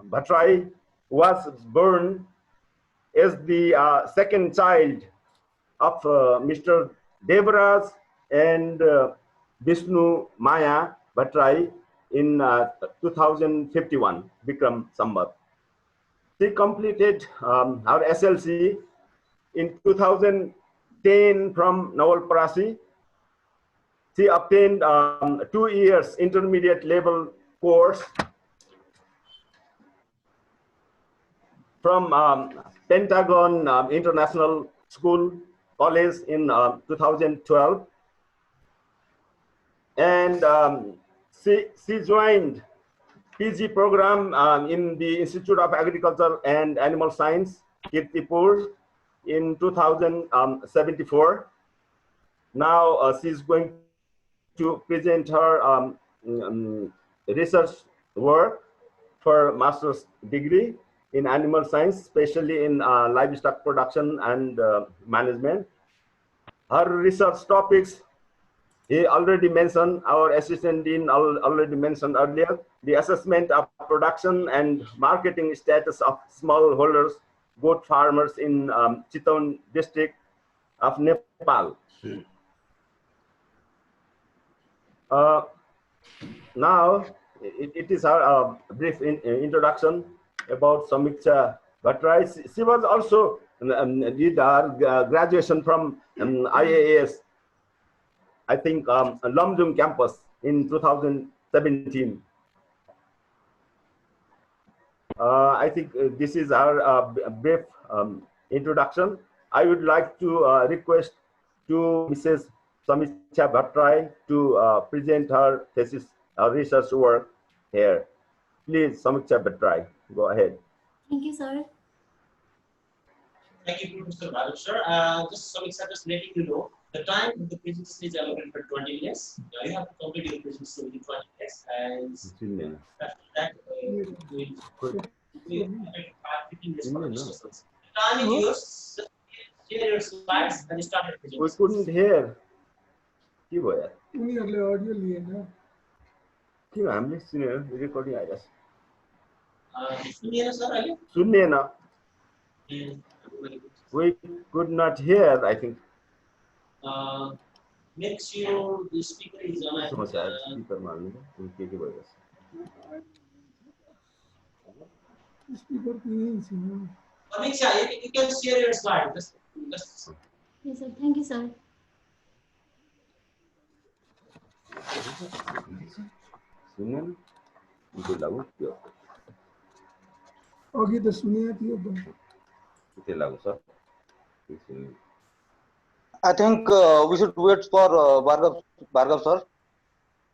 Bhattarai was born as the second child of Mr. Devraj and Vishnu Maya Bhattarai in 2051, Bikram Sambat. She completed her SLC in 2010 from Nawalparasi. She obtained 2 years intermediate level course from Pentagon International School College in 2012, and she joined PG program in the Institute of Agriculture and Animal Science, Kirtipur, in 2074. Now she's going to present her research work for master's degree in animal science, especially in livestock production and management. Her research topics, he already mentioned, our assistant dean already mentioned earlier, the assessment of production and marketing status of smallholders, goat farmers in Chittagong district of Nepal. Now, it is our brief introduction about Samiksha Bhattarai. She was also did her graduation from IAS, I think, Lumjung campus in 2017. I think this is our brief introduction. I would like to request to Mrs. Samiksha Bhattarai to present her thesis, research work here. Please, Samiksha Bhattarai, go ahead. Thank you, sir. Thank you, Mr. Bharat, sir. Just Samiksha, just letting you know, the time of the presentation is allocated for 20 minutes. You have to complete your presentation within 20 minutes. And after that, we have 15 minutes for the discussions. The time is yours. Just share your slides and start your presentation. We couldn't hear. के भयो यार उनीहरुले audio lien के हामीले सुनेर recording आइराछ सुनिएन sir अहिले सुन्नेन we could not hear, I think. Make sure the speaker is on. Speaker मा हाल्नु के भइराछ स्पिकर पनि छैन Samiksha, you can share your slide. Just Yes, sir. Thank you, sir. सुनेन त्यो लागु त्यो अघि त सुनेको थियो त्यो लागु sir I think we should wait for Bhargav sir.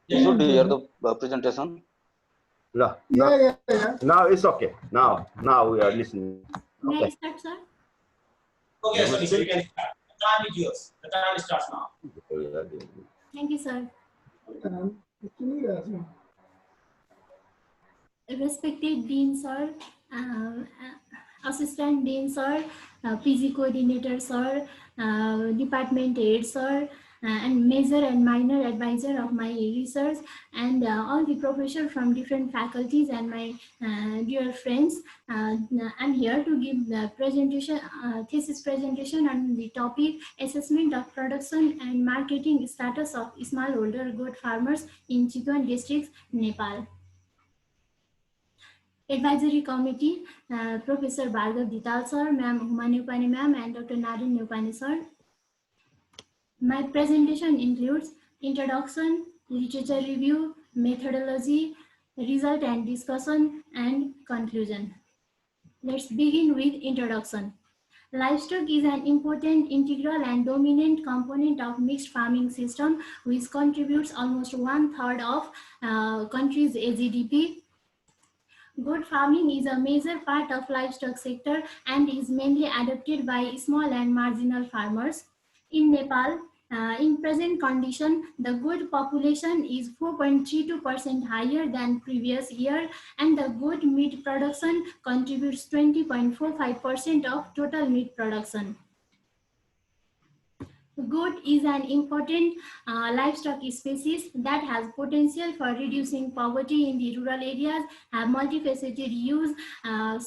You should hear the presentation. Yeah. Now it's okay. Now we are listening. May I start, sir? okay, so you can start. The time is yours. The time starts now. Thank you, sir. सुनिरहेछ Respected Dean, sir, Assistant Dean, sir, PG Coordinator, sir, Department Head, sir, and major and minor advisor of my research, and all the professors from different faculties and my dear friends. I'm here to give the presentation, thesis presentation on the topic assessment of production and marketing status of smallholder goat farmers in Chittagong district, Nepal. Advisory Committee, Professor Bhargav Dittal sir, Ma'am Huma Neupane ma'am, and Dr. Naren Neupane sir. My presentation includes introduction, literature review, methodology, result and discussion, and conclusion. Let's begin with introduction. Livestock is an important, integral, and dominant component of mixed farming system, which contributes almost 1/3 of country's GDP. Goat farming is a major part of livestock sector and is mainly adopted by small and marginal farmers. In Nepal, in present condition, the goat population is 4.32% higher than previous year, and the goat meat production contributes 20.45% of total meat production. Goat is an important livestock species that has potential for reducing poverty in the rural areas, have multifaceted use,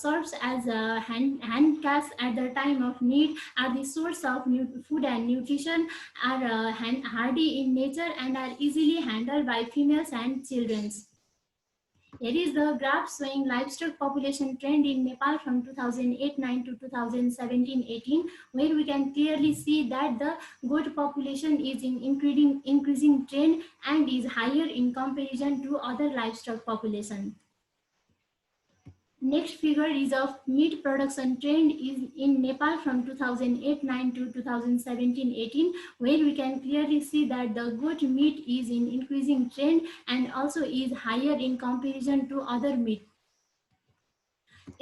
serves as a hand cash at the time of need, are the source of food and nutrition, are hardy in nature, and are easily handled by females and children. Here is the graph showing livestock population trend in Nepal from 2008-9 to 2017-18, where we can clearly see that the goat population is in increasing trend and is higher in comparison to other livestock population. Next figure is of meat production trend is in Nepal from 2008-9 to 2017-18, where we can clearly see that the goat meat is in increasing trend and also is higher in comparison to other meat.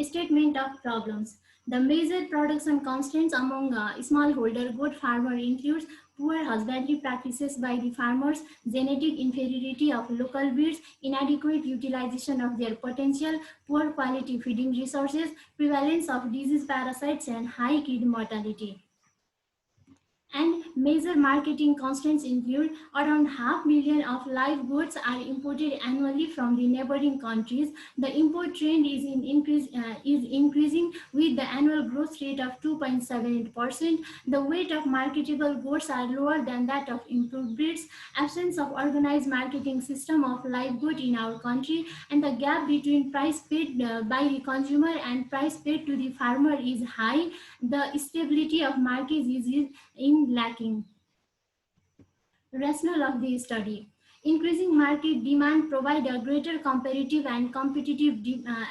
Statement of problems. The major production constraints among smallholder goat farmer includes poor husbandry practices by the farmers, genetic inferiority of local breeds, inadequate utilization of their potential, poor quality feeding resources, prevalence of disease parasites, and high kid mortality. And major marketing constraints include around 500,000 of live goods are imported annually from the neighboring countries. The import trend is increasing with the annual growth rate of 2.78%. The weight of marketable goods are lower than that of improved breeds. Absence of organized marketing system of live good in our country, and the gap between price paid by the consumer and price paid to the farmer is high. The stability of markets is lacking. Rationale of the study. Increasing market demand provide a greater comparative and competitive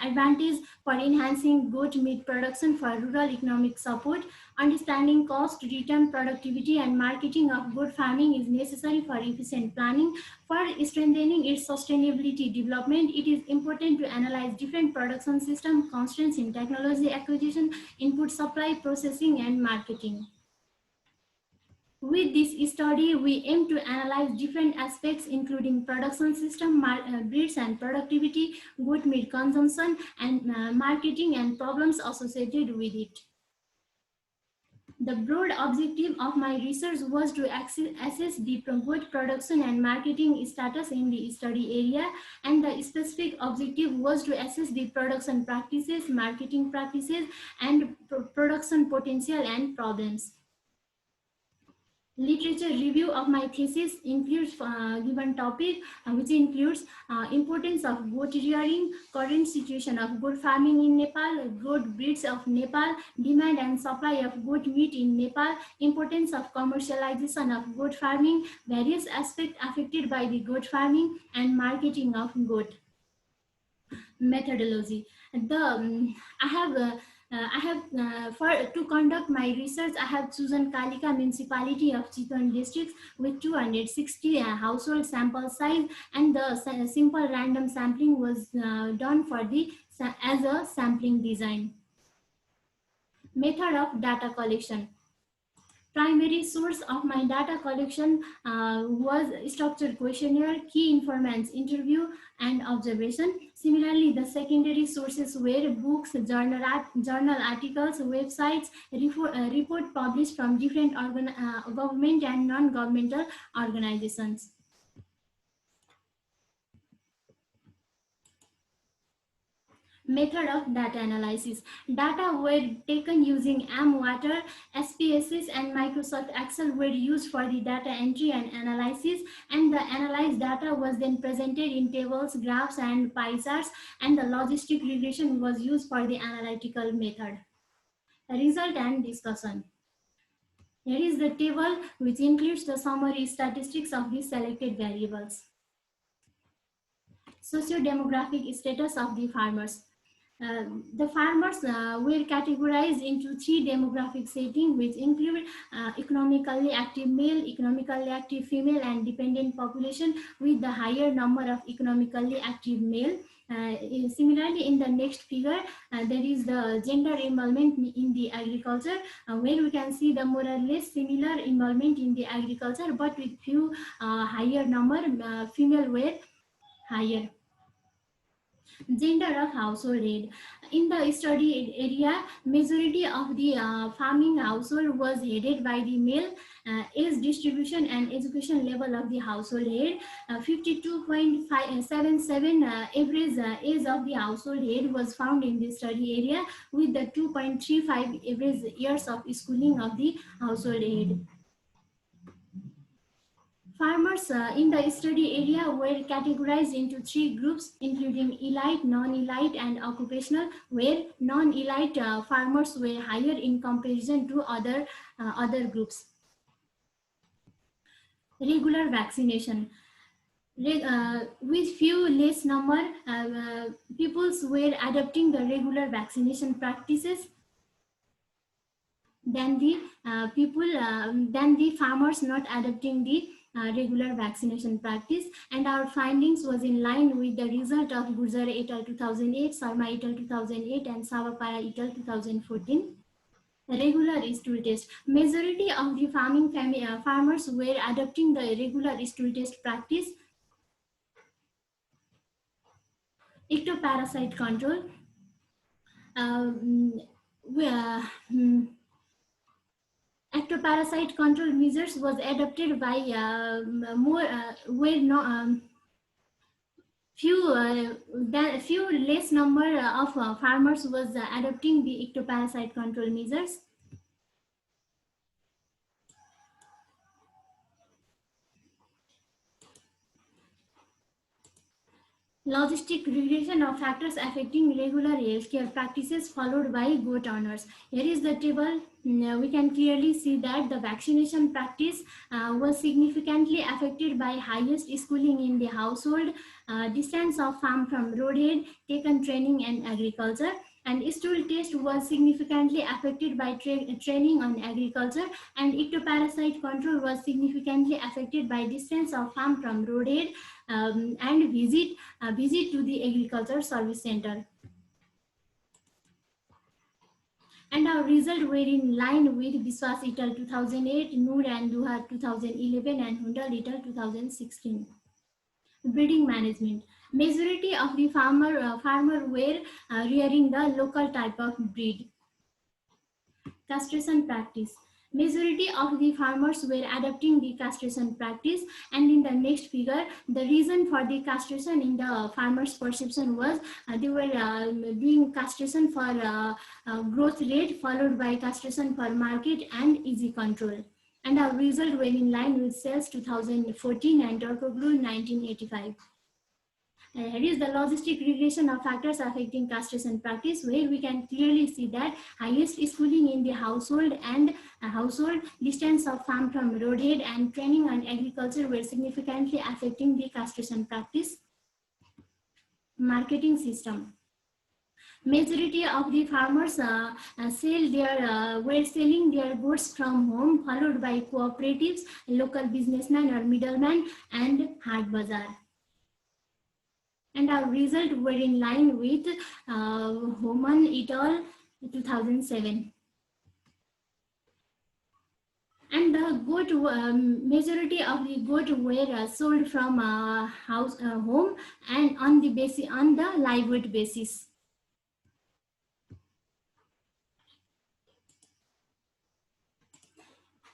advantage for enhancing goat meat production for rural economic support. Understanding cost, return, productivity, and marketing of goat farming is necessary for efficient planning. For strengthening its sustainability development, it is important to analyze different production system constraints in technology acquisition, input supply, processing, and marketing. With this study, we aim to analyze different aspects including production system, breeds and productivity, goat meat consumption, and marketing and problems associated with it. The broad objective of my research was to assess the goat production and marketing status in the study area, and the specific objective was to assess the production practices, marketing practices, and production potential and problems. Literature review of my thesis includes given topic, which includes importance of goat rearing, current situation of goat farming in Nepal, goat breeds of Nepal, demand and supply of goat meat in Nepal, importance of commercialization of goat farming, various aspects affected by the goat farming, and marketing of goat. Methodology. To conduct my research, I have chosen Kalika municipality of Chitwan district with 260 household sample size, and the simple random sampling was done for as a sampling design. Method of data collection. Primary source of my data collection was structured questionnaire, key informants interview, and observation. Similarly, the secondary sources were books, journal articles, websites, report published from different government and non-governmental organizations. Method of data analysis. Data were taken using AmWater, SPSS, and Microsoft Excel were used for the data entry and analysis, and the analyzed data was then presented in tables, graphs, and pie charts, and the logistic regression was used for the analytical method. Result and discussion. Here is the table which includes the summary statistics of the selected variables. Socio-demographic status of the farmers. The farmers were categorized into 3 demographic settings, which include economically active male, economically active female, and dependent population, with the higher number of economically active male. Similarly, in the next figure, there is the gender involvement in the agriculture, where we can see the more or less similar involvement in the agriculture, but with few higher number, female were higher. Gender of household head. In the study area, majority of the farming household was headed by the male. Age distribution and education level of the household head. 52.77 average age of the household head was found in the study area, with the 2.35 average years of schooling of the household head. Farmers in the study area were categorized into 3 groups, including elite, non-elite, and occupational, where non-elite farmers were higher in comparison to other groups. Regular vaccination. With few less number, peoples were adopting the regular vaccination practices than the farmers not adopting the regular vaccination practice, and our findings was in line with the result of Gurjar et al. 2008, Sharma et al. 2008, and Savapara et al. 2014. Regular stool test. Majority of the farming farmers were adopting the regular stool test practice. Ectoparasite control. Ectoparasite control measures was adopted by few less number of farmers was adopting the ectoparasite control measures. Logistic regression of factors affecting regular healthcare practices followed by goat owners. Here is the table. We can clearly see that the vaccination practice was significantly affected by highest schooling in the household, distance of farm from roadhead, taken training and agriculture, and stool test was significantly affected by training on agriculture, and ectoparasite control was significantly affected by distance of farm from roadhead and visit to the agriculture service center. And our results were in line with Biswas et al. 2008, Noor and Duhar 2011, and Hundal et al. 2016. Breeding management. Majority of the farmer were rearing the local type of breed. Castration practice. Majority of the farmers were adopting the castration practice, and in the next figure, the reason for the castration in the farmers' perception was they were doing castration for growth rate, followed by castration for market and easy control. And our result were in line with Sales 2014 and Turkoglu 1985. Here is the logistic regression of factors affecting castration practice, where we can clearly see that highest schooling in the household and household, distance of farm from roadhead, and training on agriculture were significantly affecting the castration practice. Marketing system. Majority of the farmers were selling their goods from home, followed by cooperatives, local businessmen or middlemen, and Haat Bazaar. And our results were in line with Homan et al. 2007. And the goat, majority of the goat were sold from home and on the live weight basis.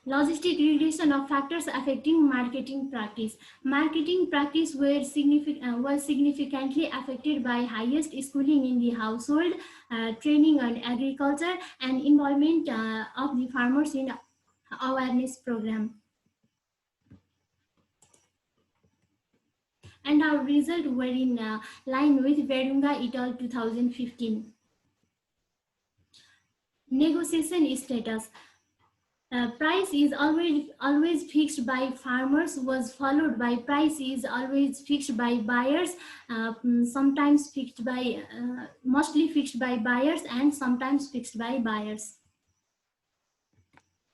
Logistic regression of factors affecting marketing practice. Marketing practice was significantly affected by highest schooling in the household, training on agriculture, and involvement of the farmers in awareness program. And our results were in line with Verunga et al. 2015. Negotiation status. Price is always fixed by farmers was followed by price is always fixed by buyers, sometimes fixed by mostly fixed by buyers and sometimes fixed by buyers.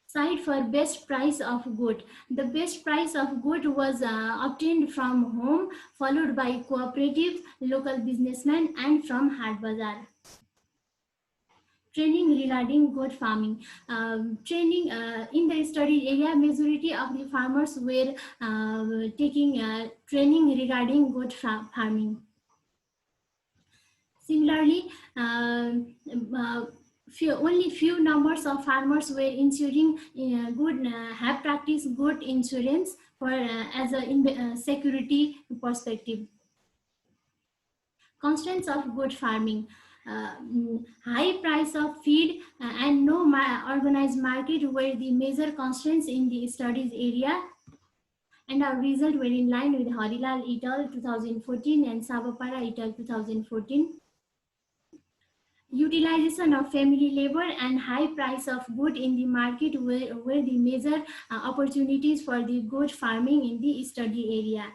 Side for best price of goat. The best price of goat was obtained from home, followed by cooperative, local businessmen, and from Haat Bazaar. Training regarding goat farming. Training in the study area, majority of the farmers were taking training regarding goat farming. Similarly, only few numbers of farmers were ensuring have practiced good insurance for as a security perspective. Constraints of good farming. High price of feed and no organized market were the major constraints in the studies area, and our results were in line with Harilal et al. 2014 and Sabapara et al. 2014. Utilization of family labor and high price of good in the market were the major opportunities for the good farming in the study area.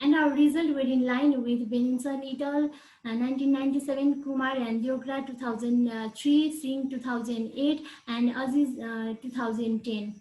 And our results were in line with Benson et al. 1997, Kumar and Diogra 2003, Singh 2008, and Aziz 2010.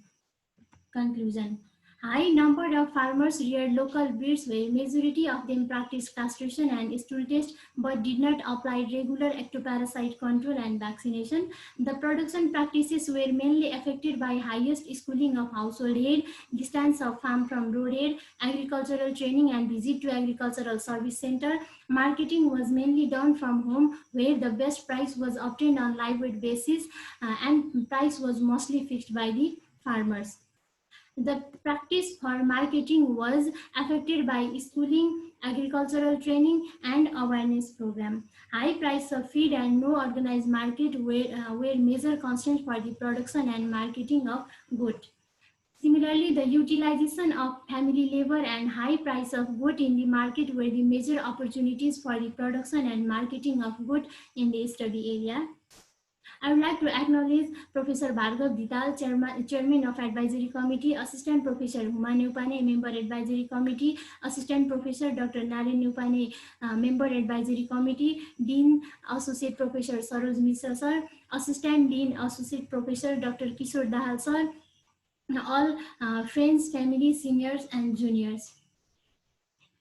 Conclusion. High number of farmers reared local breeds where majority of them practiced castration and stool test but did not apply regular ectoparasite control and vaccination. The production practices were mainly affected by highest schooling of household head, distance of farm from road head, agricultural training and visit to agricultural service center. Marketing was mainly done from home where the best price was obtained on live weight basis and price was mostly fixed by the farmers. The practice for marketing was affected by schooling, agricultural training, and awareness program. High price of feed and no organized market were major constraints for the production and marketing of good. Similarly, the utilization of family labor and high price of good in the market were the major opportunities for the production and marketing of good in the study area. I would like to acknowledge Professor Bhargav Dittal, Chairman of Advisory Committee, Assistant Professor Huma Neupane, Member Advisory Committee, Assistant Professor Dr. Naren Neupane, Member Advisory Committee, Dean Associate Professor Saroj Mishra Sir, Assistant Dean Associate Professor Dr. Kishore Dahal Sir, all friends, family, seniors and juniors.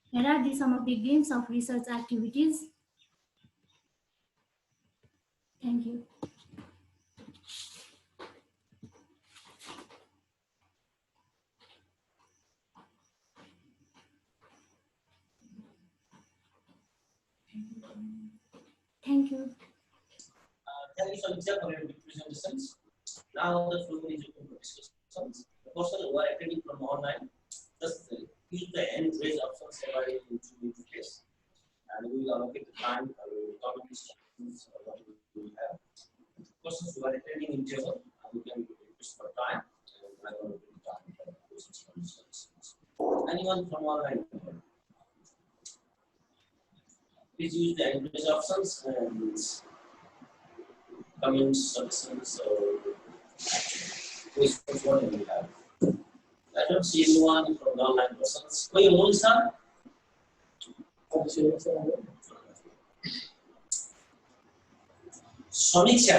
Here are some of the glimpses of research activities. Thank you. Thank you. Thank you, Samiksha, for your presentations. Now the floor is open for discussions. The person who are attending from online, just use the hand raise options provided in place, and we will allocate the time for comment instructions what we will have. Persons who are attending in table, we can request for time, and I will give time for questions from discussions. Anyone from online? Please use the hand raise options and comments, suggestions, or questions, whatever you have. I don't see anyone from the online persons. Who you sir? Samiksha,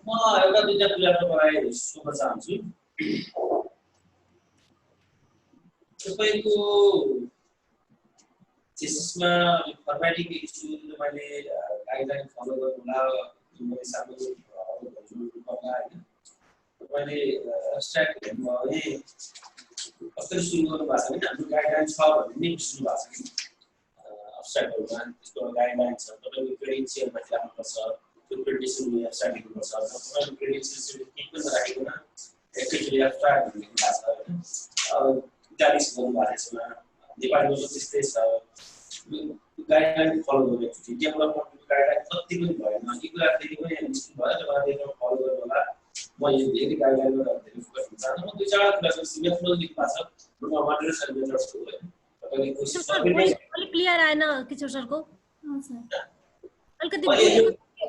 म एउटा दुईटा कुराको बारे सोध्न चाहन्छु। तपाईको थीसिसमा formatting issue मैले guideline फलो गर्नुला मैले सामने गर्नुला हैन। तपाईले स्ट्याट भने कसरी सुरु गर्नु भएको छ भने हाम्रो गाइडलाइन छ भन्ने सुरु भएको छ। अब्स्ट्राक्टहरुमा त्यसको गाइडलाइन छ। तपाईको क्रेडेन्शियल माथि राख्नुपर्छ। त्यो क्रेडेन्शियल वेबसाइट दिनुपर्छ। तपाईको क्रेडेन्शियल सर्टिफिकेट पनि राखेको एकैचोटि एब्स्ट्राक्ट भन्ने कुरा छ हैन। इत्यादि गर्नु भएको छ। नेपालीमा पनि त्यस्तै छ। गाइडलाइन फलो गर्नु डेभलपमेन्ट गाइडलाइन कति पनि भएन। यी कुरा फेरि पनि निश्चित भयो तपाईहरुले फलो गर्नु होला। म यो धेरै गाइडलाइनमा धेरै फोकस हुन्छ। म दुई चार कुरा सिमेट्रो लेख्नु भएको छ। म मार्टिनल सर्भिसको हो हैन। तपाईले कोसिस गर्नु अलि क्लियर आएन किशोर सरको। सर अलिकति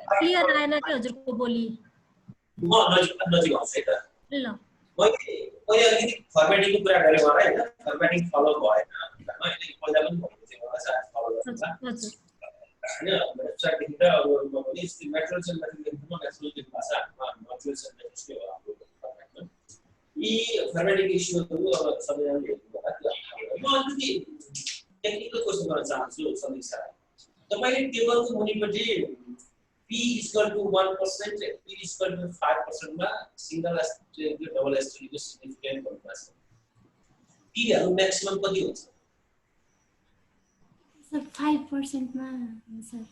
क्लियर आएन के हजुरको बोली। म नजिक आउँछु है त। ल मैले अलिकति फर्मेटिङको कुरा गरे होला हैन। फर्मेटिङ फलो भएन। मैले पहिला पनि भनेको थिएँ होला सायद फलो गर्छ। हजुर हैन वेबसाइट देखिदा अब म पनि मेट्रोल सेल लेख्नुमा नेचुरल लेख्नु भएको छ। नेचुरल सेल लेख्नुको हाम्रो फर्मेट। यी फर्मेटिङ इस्युहरू अब सबैजनाले हेर्नु होला। म अलिकति टेक्निकल क्वेशन गर्न चाहन्छु समीक्षा। तपाईले टेबलको मुनिपटि P equal to 1%, P equal to 5% मा सिंगल एस्टेट र डबल एस्टेट को सिग्निफिकेन्ट भन्नु छ। P हरु म्याक्सिमम कति हुन्छ? सर 5% मा सर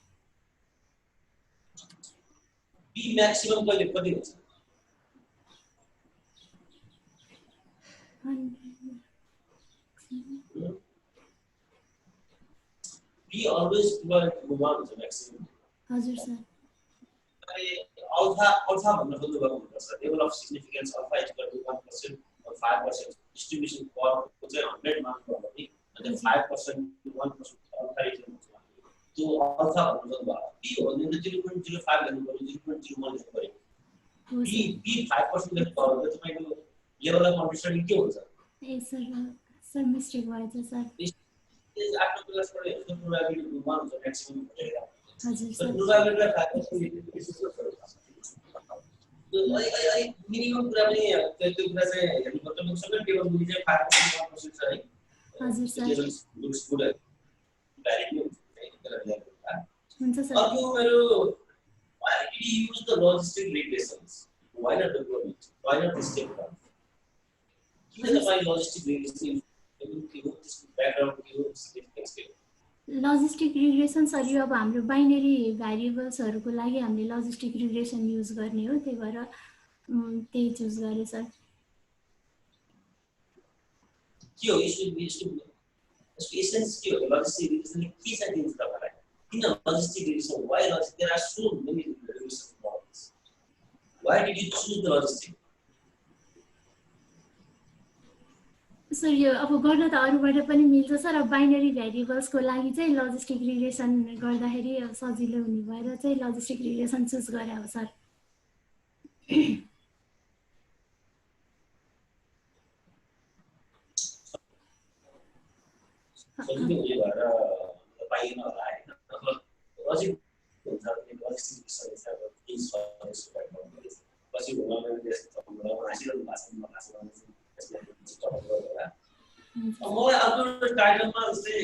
बी म्याक्सिमम कहिले कति हुन्छ? बी अलवेज प्रोभाइड टु 1 हुन्छ म्याक्सिमम। हजुर सर। अल्फा भन्न खोज्नु भएको हुन्छ level of significance alpha is equal to 1% or 5% distribution फर्मको चाहिँ 100 मार्क भयो भने अनि 5% to 1% अल्फा इज त्यो अल्फा भन्नु खोज्नु भयो। बी हो भने 0.05 लेख्नु पर्यो 0.01 लेख्नु पर्यो। बी 5% लेख्नु भयो भने तपाईको लेभल अफ अन्डरस्ट्यान्डिङ के हुन्छ? ए सर मिस्टेक भएछ सर। इज आफ्नो क्लासबाट हेर्नु प्रोबेबिलिटी 1 हुन्छ म्याक्सिमम भनेर। हजुर सर। प्रोबेबिलिटी 5% मिनिमम कुरा पनि त्यो कुरा चाहिँ हेर्नु पर्छ। सबै टेबल बुझी चाहिँ 5% छ है। हजुर सर। लुक्स गुड डाइरेक्टली हुन्छ सर। अर्को मेरो why did you use the logistic regressions? Why not the problem? Why not the step one? किन तपाईं logistic regression background logistic regression sir यो अब हाम्रो बाइनरी भेरिएबल्सहरुको लागि हामीले लजिस्टिक रिग्रेसन युज गर्ने हो, त्यही भएर त्यही चुज गरे सर। के हो यसको एसेन्स के हो? लजिस्टिक रिग्रेसनले के चाहिँ दिन्छ तपाईलाई? किन logistic regression? Why logistic? There are so many regression models. Why did you choose the logistic? Sir यो अब गर्न त अरूबाट पनि मिल्छ सर। अब बाइनरी भेरिएबल्सको लागि चाहिँ लजिस्टिक रिग्रेसन गर्दाखेरि सजिलो हुने भएर चाहिँ लजिस्टिक रिग्रेसन चुज गरे हो सर। सजिलो हुने भएर पाइएन होला हैन। लजिक हुन्छ नि लजिस्टिक रिग्रेसन चाहिँ अब के छ पछि हुन त्यस्तो हासिल भाषामा मलाई आफ्नो टाइटलमा जस्तै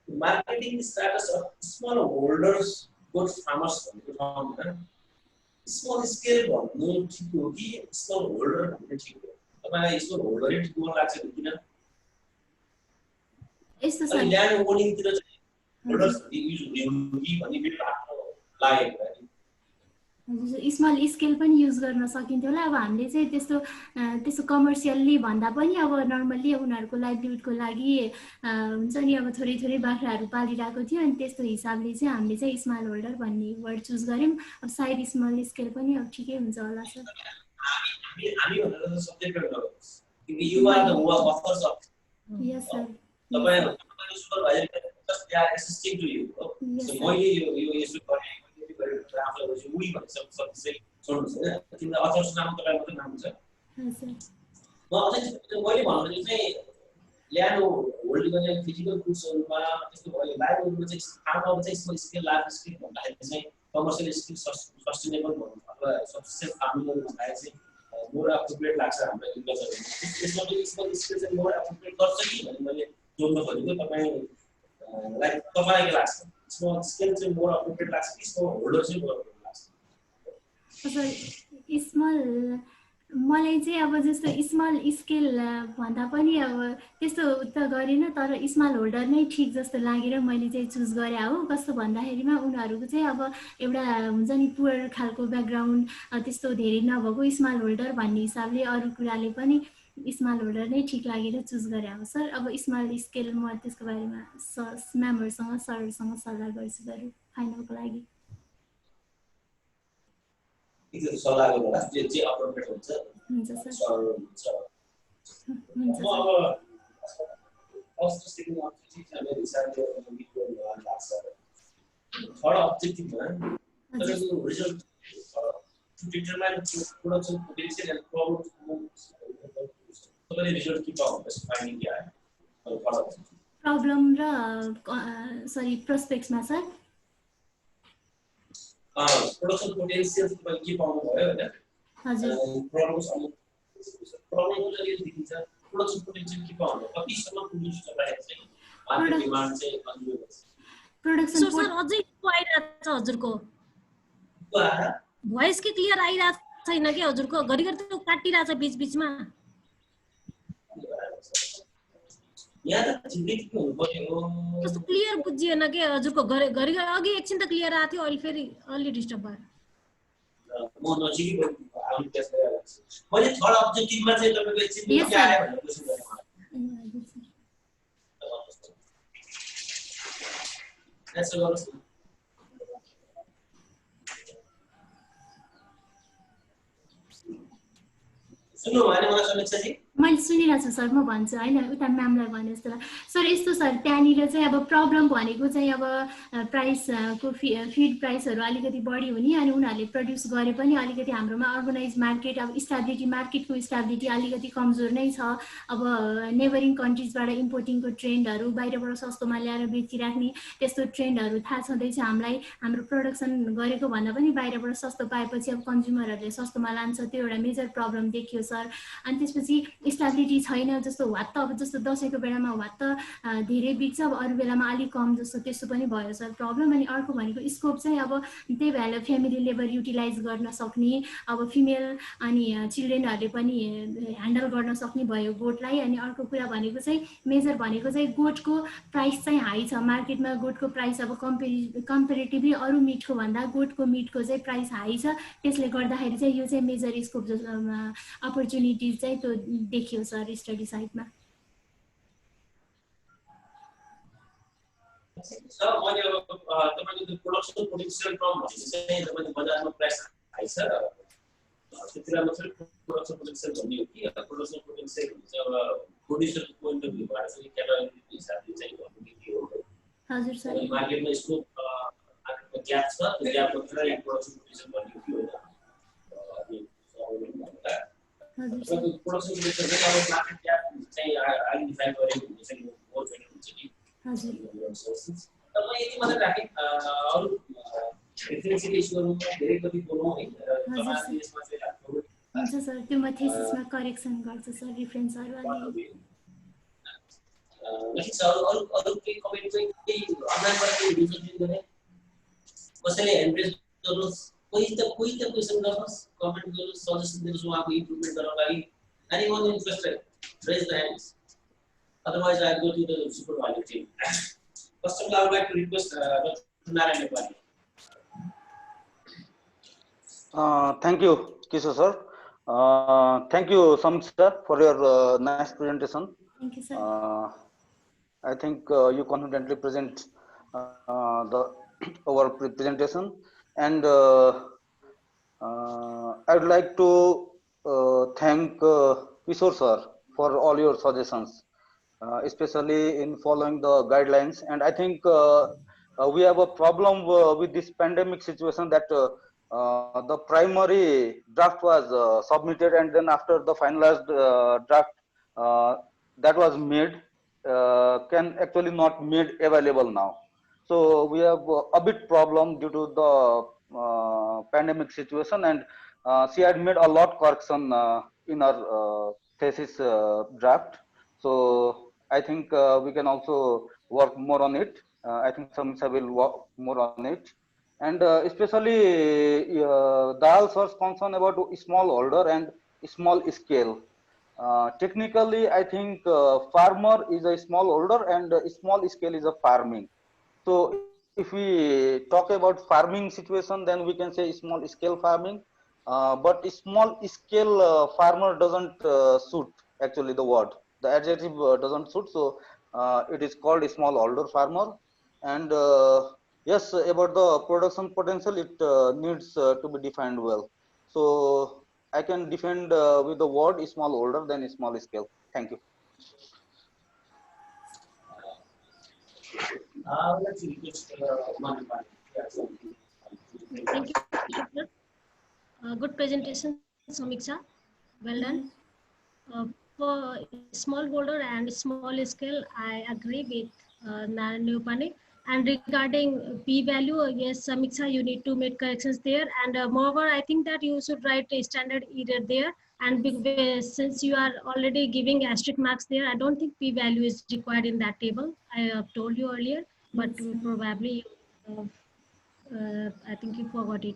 marketing status of small holders good farmers भनेको ठाउँमा स्मल स्केल भन्नु ठिक हो कि स्मल होल्डर भन्नु ठिक हो? तपाईलाई स्मल होल्डरै ठिक मन लाग्छ कि किन? यस्तो सर ल्यान्ड ओनिङतिर चाहिँ होल्डर्स युज हुने कि भन्ने मेरो आफ्नो लागेको हो। स्मल स्केल पनि युज गर्न सकिन्थ्यो होला। अब हामीले चाहिँ त्यस्तो कमर्सियल्ली भन्दा पनि अब नर्मल्ली उनीहरूको लाइभलीहुडको लागि हुन्छ नि अब थोरै थोरै बाख्राहरू पालिरहेको थियो, अनि त्यस्तो हिसाबले चाहिँ हामीले चाहिँ स्मल होल्डर भन्ने वर्ड चुज गर्यौँ। अब सायद स्मल स्केल पनि अब ठिकै हुन्छ होला सर। हामी भनेर त सब्जेक्ट गर्नुहोस् किनकि you are the authors of यस सर। तपाईहरु supervisor just they are assisting to you. So मैले यो यसो गर्ने आफूलाई चाहिँ उही भन्छ चाहिँ छोड्नुहोस् हैन। तिम्रो अथर्स नाम तपाईको मात्रै नाम हुन्छ। म अझै मैले भन्नु चाहिँ ल्यान्ड होल्ड गर्ने फिजिकल गुड्सहरुमा त्यस्तो भयो। लाइभलीहुडमा चाहिँ फार्ममा चाहिँ स्मल स्केल लार्ज स्केल भन्दाखेरि चाहिँ कमर्सियल स्केल सस्टेनेबल भन्नु अथवा सब्सिस्टेन्स फार्मिङ भन्दाखेरि चाहिँ मोर एप्रोप्रिएट लाग्छ हाम्रो एग्रिकल्चर। त्यसमा पनि स्मल स्केल चाहिँ मोर एप्रोप्रिएट गर्छ कि भन्ने मैले जोड्न खोजेको। तपाईलाई के लाग्छ? स्मल स्केल चाहिँ मोर एप्रोप्रिएट लाग्छ कि स्मल होल्डर चाहिँ मोर एप्रोप्रिएट लाग्छ? सर स्मल मलाई चाहिँ अब जस्तो स्मल स्केल भन्दा पनि अब त्यस्तो त गरेन, तर स्मल होल्डर नै ठिक जस्तो लागेर मैले चाहिँ चुज गरे हो। कस्तो भन्दाखेरिमा उनीहरूको चाहिँ अब एउटा हुन्छ नि पुअर खालको ब्याकग्राउन्ड त्यस्तो धेरै नभएको स्मल होल्डर भन्ने हिसाबले अरू कुराले पनि स्मल होल्डर नै ठिक लागेर चुज गरे हो सर। अब स्मल स्केल म त्यसको बारेमा म्यामहरुसँग सरहरुसँग सल्लाह गर्छु सर फाइनलको लागि। सल्लाह गर्नुला जे अप्रोप्रिएट हुन्छ हुन्छ सर। हुन्छ हुन्छ म अब फर्स्ट सेकेन्ड अब्जेक्टिभ चाहिँ मेरो हिसाबले मिट गर्नु लाग्छ। थर्ड अब्जेक्टिभमा तपाईको result to determine production potential and problem तपाईले रिजल्ट के पाउनुहुन्छ फाइन्डिङ के आयो? प्रब्लम र सरी प्रोस्पेक्ट्समा सर प्रोडक्सन पोटेन्शियल तपाईले के पाउनु भयो हैन? हजुर। प्रब्लमको लागि देखिन्छ प्रोडक्सन पोटेन्शियल के पाउनु कतिसम्म पुग्नु छ तपाईलाई चाहिँ मार्केट डिमान्ड चाहिँ कन्ज्युमर प्रोडक्सन सर अझै आइरहेको छ हजुरको भोइस के क्लियर आइरहेको छैन के हजुरको? घरिघरि त्यो काटिरहेको छ बीच बीचमा। यहाँ त जिब्रित के हुनु पर्यो कस्तो क्लियर बुझिएन के हजुरको घरि अघि एकछिन त क्लियर आएको थियो अहिले फेरि अलि डिस्टर्ब भयो म नजिकै आउनु त्यसले मैले थर्ड अब्जेक्टिभमा चाहिँ तपाईको एकछिन Yes, के sir. आयो भनेर क्वेशन गरे मलाई त्यसो गर्नुस् न सुन्नु भएन मलाई समीक्षा जी मैले सुनिरहेको छु सर, म भन्छु होइन, उता म्यामलाई भने जस्तो सर। यस्तो सर, त्यहाँनिर चाहिँ अब प्रब्लम भनेको चाहिँ अब प्राइसको फिड प्राइसहरू अलिकति बढी हुने, अनि उनीहरूले प्रड्युस गरे पनि अलिकति हाम्रोमा अर्गनाइज मार्केट, अब स्टेबिलिटी, मार्केटको स्टेबिलिटी अलिकति कमजोर नै छ। अब नेबरिङ कन्ट्रिजबाट इम्पोर्टिङको ट्रेन्डहरू, बाहिरबाट सस्तोमा ल्याएर बेचिराख्ने त्यस्तो ट्रेन्डहरू थाहा छँदैछ हामीलाई। हाम्रो प्रोडक्सन गरेको भन्दा पनि बाहिरबाट सस्तो पाएपछि अब कन्ज्युमरहरूले सस्तोमा लान्छ, त्यो एउटा मेजर प्रब्लम देखियो सर। अनि त्यसपछि स्टेबिलिटी छैन, जस्तो वात्त अब जस्तो दसैँको बेलामा वात्त धेरै बिक्छ, अब अरू बेलामा अलिक कम जस्तो त्यस्तो पनि भयो सर प्रब्लम। अनि अर्को भनेको स्कोप चाहिँ अब त्यही भएर फ्यामिली लेबर युटिलाइज गर्न सक्ने, अब फिमेल अनि चिल्ड्रेनहरूले पनि ह्यान्डल गर्न सक्ने भयो गोठलाई। अनि अर्को कुरा भनेको चाहिँ मेजर भनेको चाहिँ गोठको प्राइस चाहिँ हाई छ मार्केटमा। गोठको प्राइस अब कम्पेरिटिभली अरू मिटको भन्दा गोठको मिटको चाहिँ प्राइस हाई छ, त्यसले गर्दाखेरि चाहिँ यो चाहिँ मेजर स्कोप अपर्च्युनिटिज चाहिँ त्यो देखियो सर स्टडी साइटमा। सर मैले अब तपाईको त्यो प्रोडक्सन पोटेन्शियल टर्म भनेको चाहिँ तपाईको बजारमा प्राइस हाई छ त्यतिबेला मात्रै प्रोडक्सन पोटेन्शियल भन्ने हो कि प्रोडक्सन पोटेन्शियल चाहिँ अब प्रोड्युसरको पोइन्ट अफ भ्यूबाट चाहिँ क्यापेबिलिटी हिसाबले चाहिँ भन्ने के हो हजुर सर। मार्केटमा स्कोप मार्केटमा ग्याप छ, त्यो ग्याप मात्रै प्रोडक्सन पोटेन्शियल भन्ने हो कि होइन हजुर सर प्रोडक्सन पोटेन्शियल चाहिँ अब मार्केट ग्याप चाहिँ आइडेन्टिफाई गरेको हुन्छ चाहिँ मोर बेटर हुन्छ कि हजुर। अब म यति मात्रै राखेँ अरू रेफरेन्सको इस्युहरूमा धेरै कति बोलौँ है तपाईहरुले यसमा चाहिँ आफ्नो हुन्छ सर, त्यो म थेसिसमा करेक्सन गर्छु सर रेफरेन्सहरू अलि। अरू केही कमेन्ट चाहिँ केही अनलाइनबाट केही रिजल्ट दिने कसैले ह्यान्ड रेज गर्नुहोस्, कोही त क्वेसन गर्नुहोस्, कमेन्ट गर्नुहोस्, सजेसन दिनुहोस् उहाँको इम्प्रुभमेन्ट गर्नको लागि। Anyone interested raise the hands, otherwise I go to the supervisor team. First of all, I would like to request Dr. Narayan Nepali. Thank you, Kishore sir. Thank you, Samit sir, for your nice presentation. Thank you, sir. I think you confidently present our presentation, and I would like to thank Kishore sir for all your suggestions. Especially in following the guidelines, and I think we have a problem with this pandemic situation that the primary draft was submitted, and then after the finalized draft that was made can actually not made available now. So we have a bit problem due to the pandemic situation, and she had made a lot correction in our thesis draft. So I think we can also work more on it. I think Samisa will work more on it, and especially Dayal sir's concern about smallholder and small scale. Technically, I think farmer is a smallholder and small scale is a farming. So if we talk about farming situation, then we can say small scale farming. But small scale farmer doesn't suit actually the word. The adjective doesn't suit, so it is called a smallholder farmer. And yes, about the production potential, it needs to be defined well. So I can defend with the word smallholder than small scale. Thank you. I would like to request Manipal. Thank you, sir. Good presentation, Samiksha. Well done. For smallholder and small scale, I agree with Narayan Nepali. And regarding p-value, yes, Samiksha, you need to make corrections there. And moreover, I think that you should write a standard error there. And since you are already giving asterisk marks there, I don't think p-value is required in that table. I have told you earlier, but probably I think you forgot it.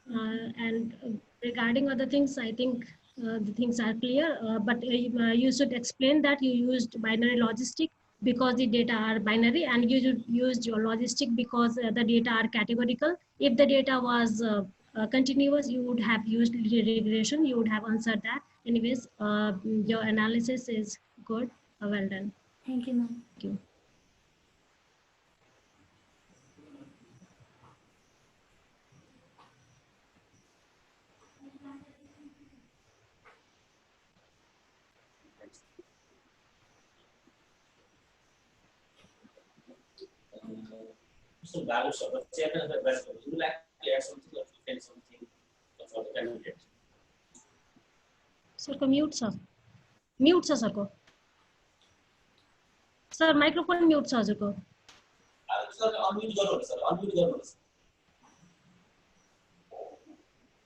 And regarding other things, I think the things are clear, but you should explain that you used binary logistic because the data are binary, and you should use your logistic because the data are categorical. If the data was continuous, you would have used regression, you would have answered that. Anyways, your analysis is good. Well done. Thank you, ma'am. Thank you. So balance of the chairman of the rest of you like to add something or you can something for the candidate. Sir को mute sir. Mute sir को. Sir microphone mute sir को. Sir unmute गर्नु sir, unmute गर्नु.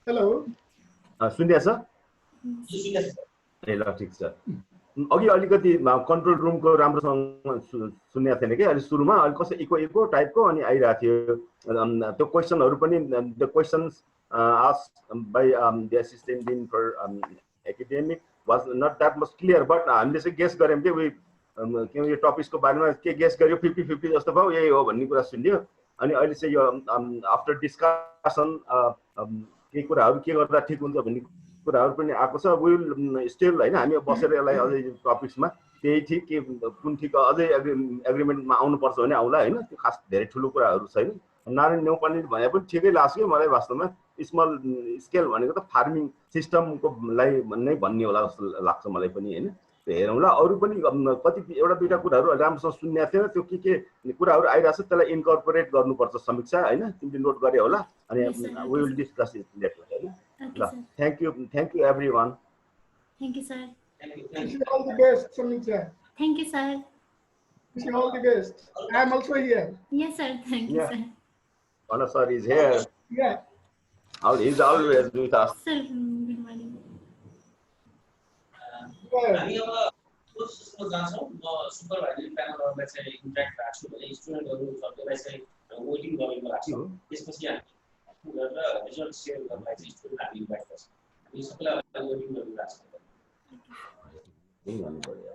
Hello. सुन्दैछ sir? ए ल ठीक छ। अघि अलिकति कन्ट्रोल रुमको राम्रोसँग सुन्ने थिएन कि अलि सुरुमा अलि कसै इको टाइपको अनि आइरहेको थियो त्यो क्वेशनहरु पनि the questions asked by the assistant dean for academic was not that much clear but हामीले चाहिँ गेस गर्यौं कि वी के यो टपिक्सको बारेमा के गेस गर्यो 50-50 जस्तो भयो यही हो भन्ने कुरा सुन्दियो अनि अहिले चाहिँ यो आफ्टर डिस्कसन के कुराहरु के गर्दा ठीक हुन्छ भन्ने कुराहरु पनि आएको छ विल स्टिल हैन हामी बसेर यसलाई अझै टपिक्समा त्यही ठीक के कुन ठीक अझै एग्रीमेन्टमा आउनु पर्छ भने आउला हैन त्यो खास धेरै ठुलो कुराहरु छैन नारायण न्यौपाने भने पनि ठिकै लाग्छ के मलाई वास्तवमा स्मल स्केल भनेको त फार्मिङ सिस्टमको लाई नै भन्ने होला जस्तो लाग्छ मलाई पनि हैन हेरौँला अरु पनि कति एउटा दुईटा कुराहरु राम्रोसँग सुन्ने थिएन त्यो के कुराहरु आइराछ त्यसलाई इन्कर्पोरेट गर्नुपर्छ समीक्षा हैन तिमीले नोट गरे होला अनि we will discuss it later हैन ल thank you everyone Thank you, sir. Wish you all the best, Samiksha. Thank you, sir. Wish you all the best. I am also here. Yes, sir. Thank you, Yeah. sir. Anna sir is here. Yeah. He's always with us. Sir, good morning. हामी अब प्रोसेसमा जान्छौं म सुपरभाइजरी प्यानलहरुलाई चाहिँ इन्ट्र्याक्ट राख्छु भने स्टुडेन्टहरु सबैलाई चाहिँ waiting गरेको राख्छु त्यसपछि हामी गरेर रिजल्ट शेयर गर्नलाई चाहिँ स्टुडेन्ट हामी इन्भाइट गर्छौं हामी सबैलाई वेटिङ गरेर राख्छौं यही भन्नु पर्यो